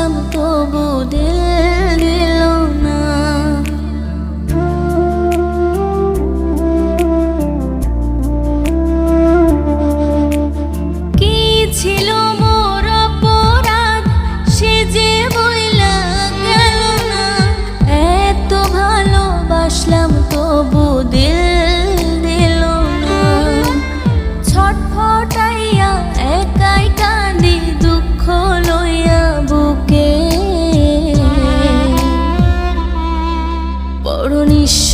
বাসলাম তবু দিল দিল না। কি ছিল মোর অপরাধ সে যে বইলা গেল না। এত ভালোবাসলাম তবু দিল দিল না। ছটফটাইয়া একাই কাঁদি দুঃখ লইয়া বুকে, বড় নিঃস্ব